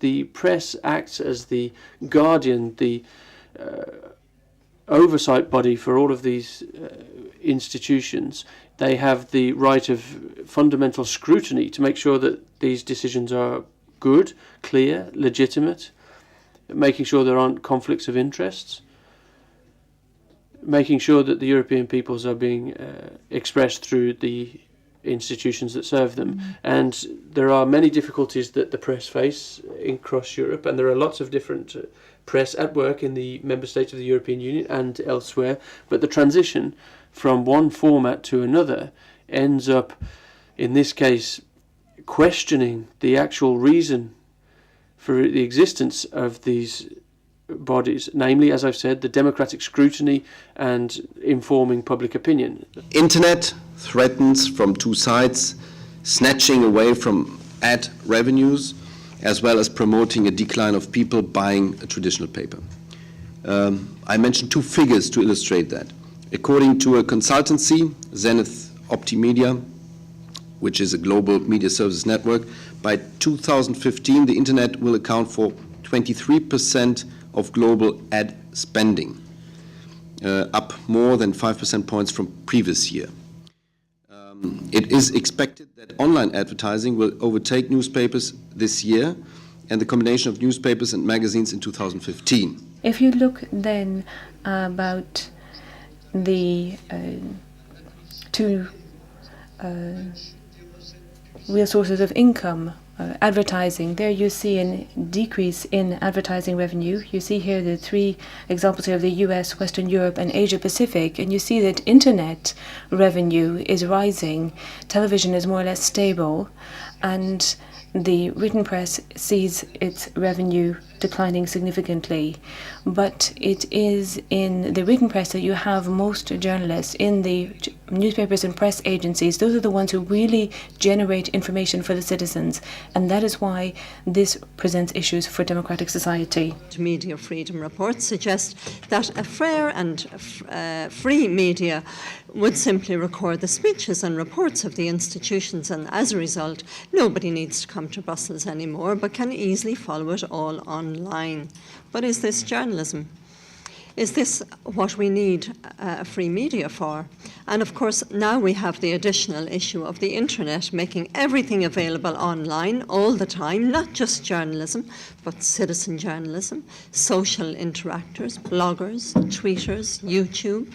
the press acts as the guardian, the oversight body for all of these institutions. They have the right of fundamental scrutiny to make sure that these decisions are good, clear, legitimate, making sure there aren't conflicts of interests, making sure that the European peoples are being expressed through the institutions that serve them. And there are many difficulties that the press face across Europe, and there are lots of different press at work in the member states of the European Union and elsewhere, but the transition from one format to another ends up, in this case, questioning the actual reason for the existence of these bodies, namely, as I've said, the democratic scrutiny and informing public opinion. Internet threatens from two sides, snatching away from ad revenues, as well as promoting a decline of people buying a traditional paper. I mentioned two figures to illustrate that. According to a consultancy, Zenith Optimedia, which is a global media services network, by 2015 the internet will account for 23% of global ad spending, up more than 5% points from previous year. It is expected that online advertising will overtake newspapers this year and the combination of newspapers and magazines in 2015. If you look then about the two real sources of income, advertising, there you see a decrease in advertising revenue. You see here the three examples here of the US, Western Europe and Asia Pacific, and you see that internet revenue is rising, television is more or less stable, and the written press sees its revenue declining significantly. But it is in the written press that you have most journalists. In the newspapers and press agencies, those are the ones who really generate information for the citizens, and that is why this presents issues for democratic society. Media freedom reports suggest that a fair and free media would simply record the speeches and reports of the institutions, and as a result, nobody needs to come to Brussels anymore, but can easily follow it all online. But is this journalism? Is this what we need a free media for? And of course, now we have the additional issue of the internet making everything available online all the time, not just journalism, but citizen journalism, social interactors, bloggers, tweeters, YouTube.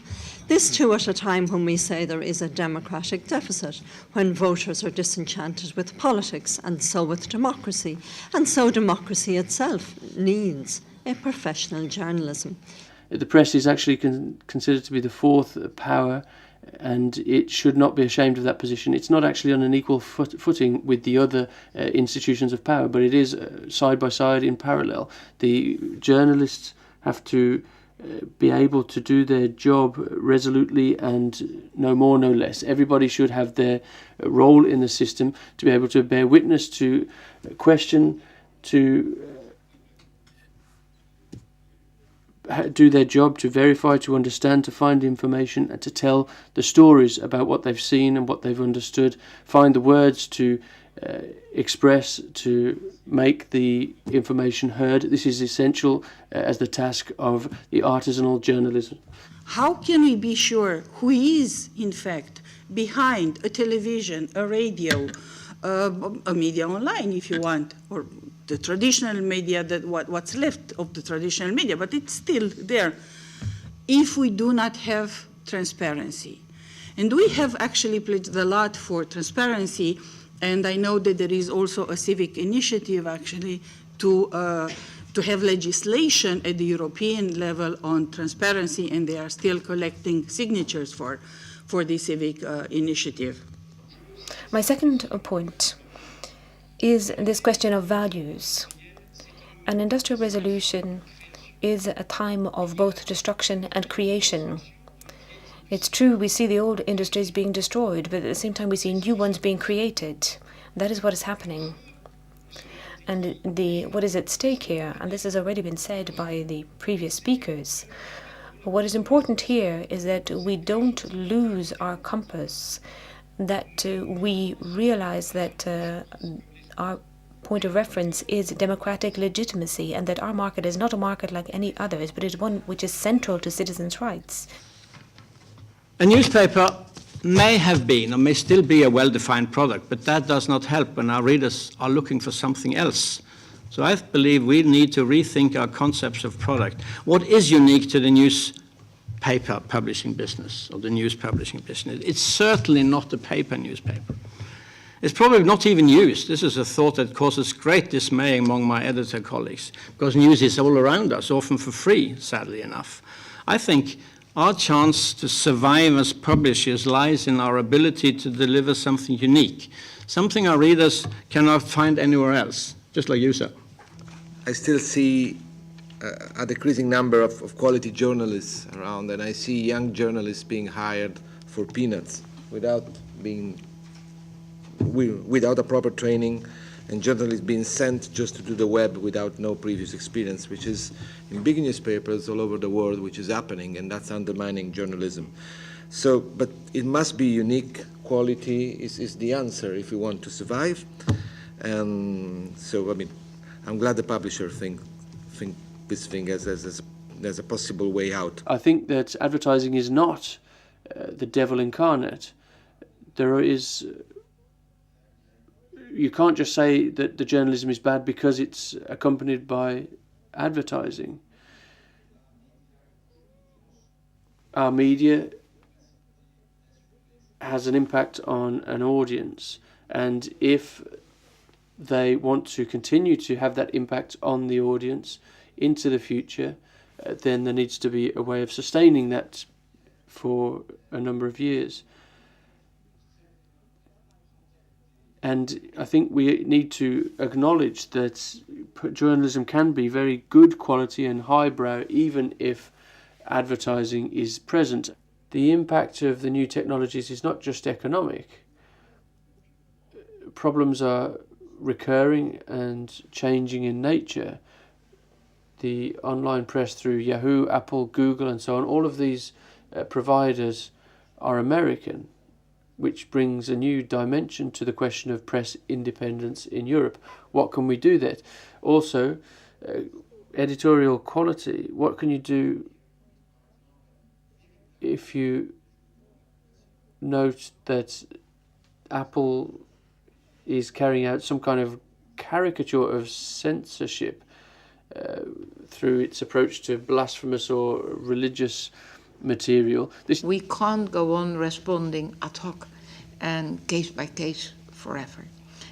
This too at a time when we say there is a democratic deficit, when voters are disenchanted with politics and so with democracy, and so democracy itself needs a professional journalism. The press is actually considered to be the fourth power, and it should not be ashamed of that position. It's not actually on an equal footing with the other institutions of power, but it is side by side in parallel. The journalists have to be able to do their job resolutely and no more, no less. Everybody should have their role in the system to be able to bear witness, to question, to do their job, to verify, to understand, to find information, and to tell the stories about what they've seen and what they've understood, find the words to express, to make the information heard. This is essential as the task of the artisanal journalism. How can we be sure who is, in fact, behind a television, a radio, a media online, if you want, or the traditional media, that what's left of the traditional media, but it's still there, if we do not have transparency? And we have actually pledged a lot for transparency, and I know that there is also a civic initiative actually to have legislation at the European level on transparency, and they are still collecting signatures for the civic initiative. My second point is this question of values. An industrial revolution is a time of both destruction and creation. It's true, we see the old industries being destroyed, but at the same time we see new ones being created. That is what is happening. And what is at stake here, and this has already been said by the previous speakers, what is important here is that we don't lose our compass, that we realize that our point of reference is democratic legitimacy, and that our market is not a market like any others, but is one which is central to citizens' rights. A newspaper may have been or may still be a well-defined product, but that does not help when our readers are looking for something else. So I believe we need to rethink our concepts of product. What is unique to the newspaper publishing business or the news publishing business? It's certainly not the paper newspaper. It's probably not even used. This is a thought that causes great dismay among my editor colleagues, because news is all around us, often for free, sadly enough. I think our chance to survive as publishers lies in our ability to deliver something unique, something our readers cannot find anywhere else, just like you, sir. I still see a decreasing number of quality journalists around, and I see young journalists being hired for peanuts without a proper training, and journalists being sent just to do the web without no previous experience, which is in big newspapers all over the world, which is happening, and that's undermining journalism. So, but it must be unique. Quality is the answer if we want to survive. And so, I mean, I'm glad the publisher think this thing as a possible way out. I think that advertising is not the devil incarnate. There is... You can't just say that the journalism is bad because it's accompanied by advertising. Our media has an impact on an audience, and if they want to continue to have that impact on the audience into the future, then there needs to be a way of sustaining that for a number of years. And I think we need to acknowledge that journalism can be very good quality and highbrow even if advertising is present. The impact of the new technologies is not just economic. Problems are recurring and changing in nature. The online press through Yahoo, Apple, Google and so on, all of these providers are American, which brings a new dimension to the question of press independence in Europe. What can we do there? Also, editorial quality. What can you do if you note that Apple is carrying out some kind of caricature of censorship through its approach to blasphemous or religious material? We can't go on responding ad hoc and case by case forever.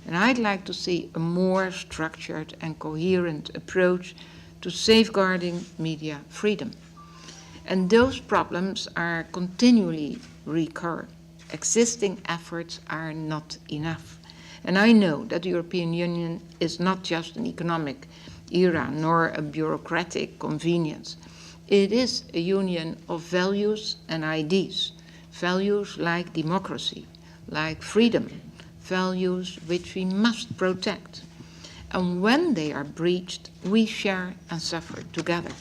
And I'd like to see a more structured and coherent approach to safeguarding media freedom. And those problems are continually recur. Existing efforts are not enough. And I know that the European Union is not just an economic era nor a bureaucratic convenience. It is a union of values and ideas, values like democracy, like freedom, values which we must protect. And when they are breached, we share and suffer together.